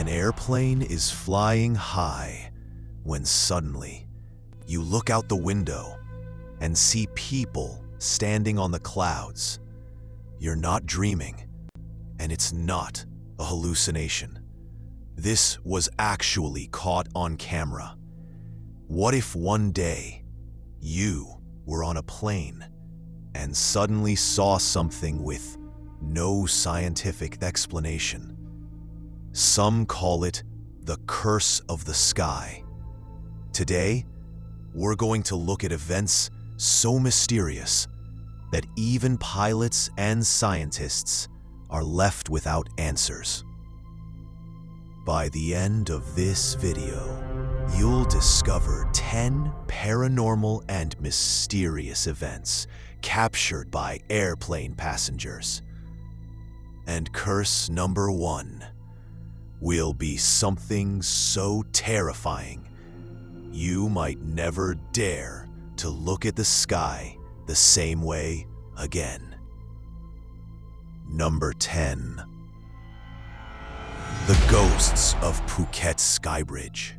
An airplane is flying high when suddenly you look out the window and see people standing on the clouds. You're not dreaming, and it's not a hallucination. This was actually caught on camera. What if one day you were on a plane and suddenly saw something with no scientific explanation? Some call it the curse of the sky. Today, we're going to look at events so mysterious that even pilots and scientists are left without answers. By the end of this video, you'll discover 10 paranormal and mysterious events captured by airplane passengers. And curse number 1 will be something so terrifying you might never dare to look at the sky the same way again. Number 10. The ghosts of Phuket Skybridge.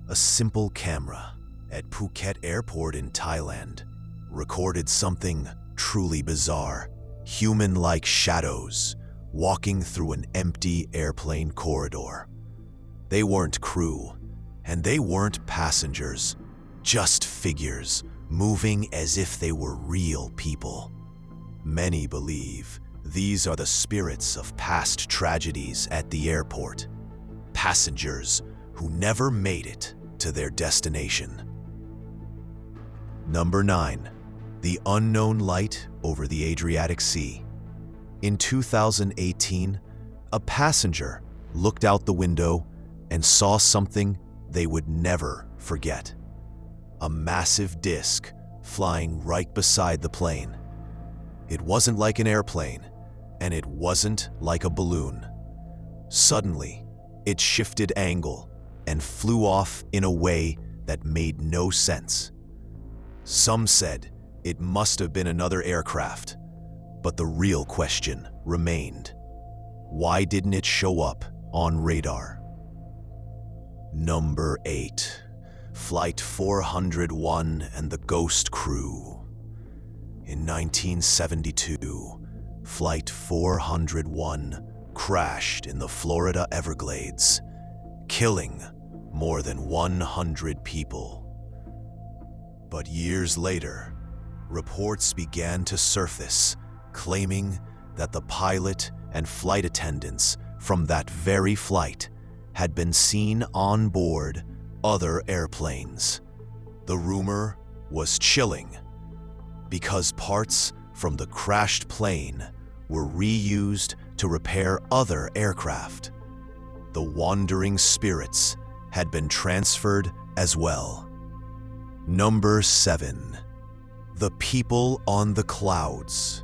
A simple camera at Phuket Airport in Thailand recorded something truly bizarre. Human-like shadows walking through an empty airplane corridor. They weren't crew, and they weren't passengers, just figures moving as if they were real people. Many believe these are the spirits of past tragedies at the airport, passengers who never made it to their destination. Number 9. The unknown light over the Adriatic Sea. In 2018, a passenger looked out the window and saw something they would never forget. A massive disc flying right beside the plane. It wasn't like an airplane, and it wasn't like a balloon. Suddenly, it shifted angle and flew off in a way that made no sense. Some said it must have been another aircraft, but the real question remained. Why didn't it show up on radar? Number 8. Flight 401 and the Ghost Crew. In 1972, Flight 401 crashed in the Florida Everglades, killing more than 100 people. But years later, reports began to surface claiming that the pilot and flight attendants from that very flight had been seen on board other airplanes. The rumor was chilling because parts from the crashed plane were reused to repair other aircraft. The wandering spirits had been transferred as well. Number 7. The People on the Clouds.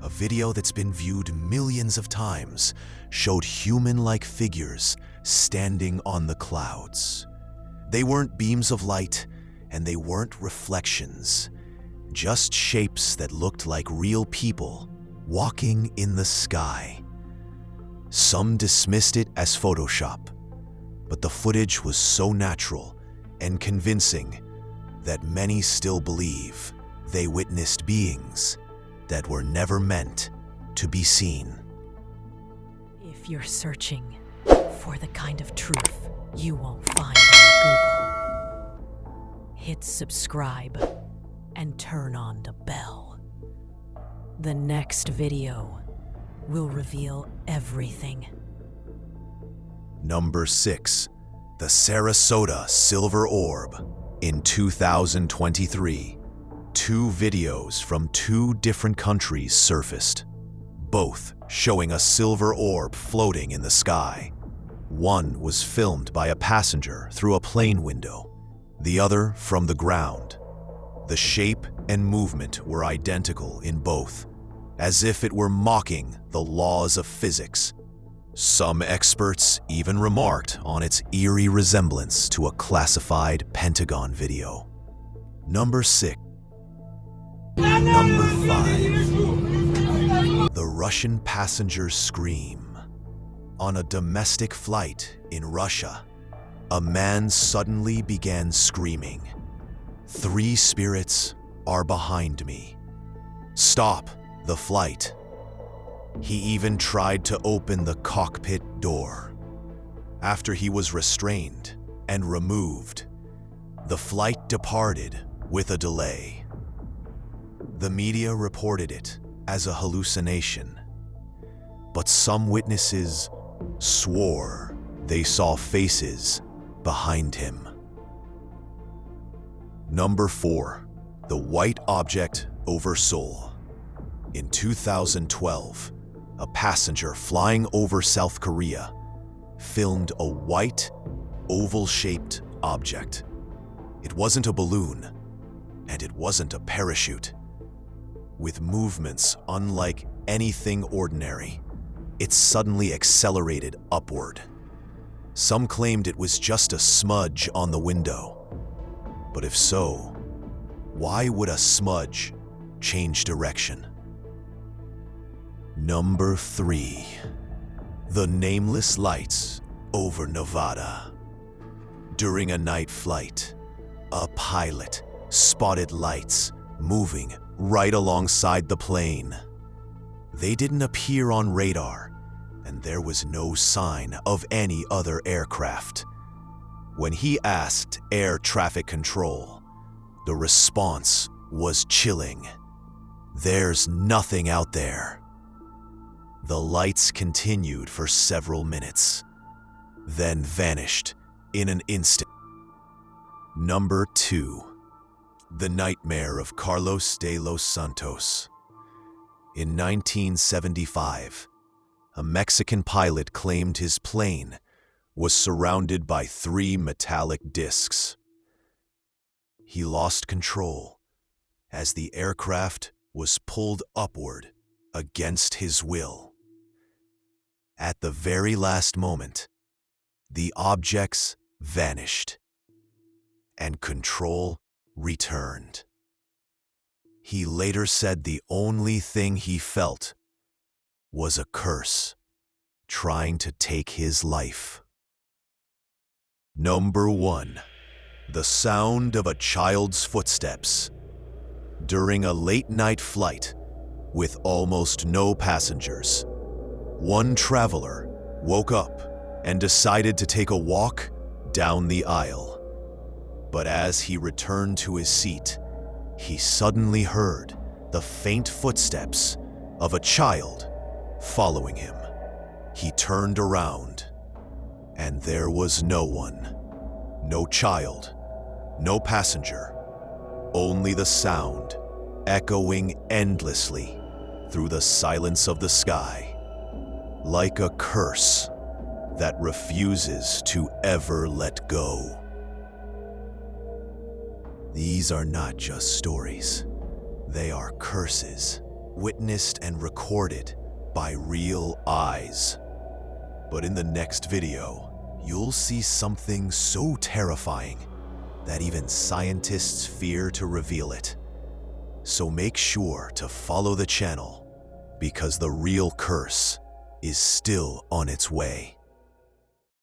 A video that's been viewed millions of times showed human-like figures standing on the clouds. They weren't beams of light, and they weren't reflections, just shapes that looked like real people walking in the sky. Some dismissed it as Photoshop, but the footage was so natural and convincing that many still believe they witnessed beings that were never meant to be seen. If you're searching for the kind of truth you won't find on Google, hit subscribe and turn on the bell. The next video will reveal everything. Number 6. The Sarasota Silver Orb. In 2023, 2 videos from 2 different countries surfaced, both showing a silver orb floating in the sky. One was filmed by a passenger through a plane window, the other from the ground. The shape and movement were identical in both, as if it were mocking the laws of physics. Some experts even remarked on its eerie resemblance to a classified Pentagon video. Number 6. Number 5. The Russian passenger's scream. On a domestic flight in Russia, a man suddenly began screaming, "3 spirits are behind me. Stop the flight." He even tried to open the cockpit door. After he was restrained and removed, the flight departed with a delay. The media reported it as a hallucination, but some witnesses swore they saw faces behind him. Number 4. The white object over Seoul. In 2012, a passenger flying over South Korea filmed a white, oval-shaped object. It wasn't a balloon, and it wasn't a parachute. With movements unlike anything ordinary, it suddenly accelerated upward. Some claimed it was just a smudge on the window. But if so, why would a smudge change direction? Number 3. The nameless lights over Nevada. During a night flight, a pilot spotted lights moving right alongside the plane. They didn't appear on radar, and there was no sign of any other aircraft. When he asked air traffic control, the response was chilling. "There's nothing out there." The lights continued for several minutes, then vanished in an instant. Number 2. The nightmare of Carlos de los Santos. In 1975, a Mexican pilot claimed his plane was surrounded by 3 metallic discs. He lost control as the aircraft was pulled upward against his will. At the very last moment, the objects vanished and control returned. He later said the only thing he felt was a curse trying to take his life. Number 1. The sound of a child's footsteps. During a late-night flight with almost no passengers, one traveler woke up and decided to take a walk down the aisle. But as he returned to his seat, he suddenly heard the faint footsteps of a child following him. He turned around, and there was no one. No child, no passenger, only the sound echoing endlessly through the silence of the sky, like a curse that refuses to ever let go. These are not just stories. They are curses, witnessed and recorded by real eyes. But in the next video, you'll see something so terrifying that even scientists fear to reveal it. So make sure to follow the channel, because the real curse is still on its way.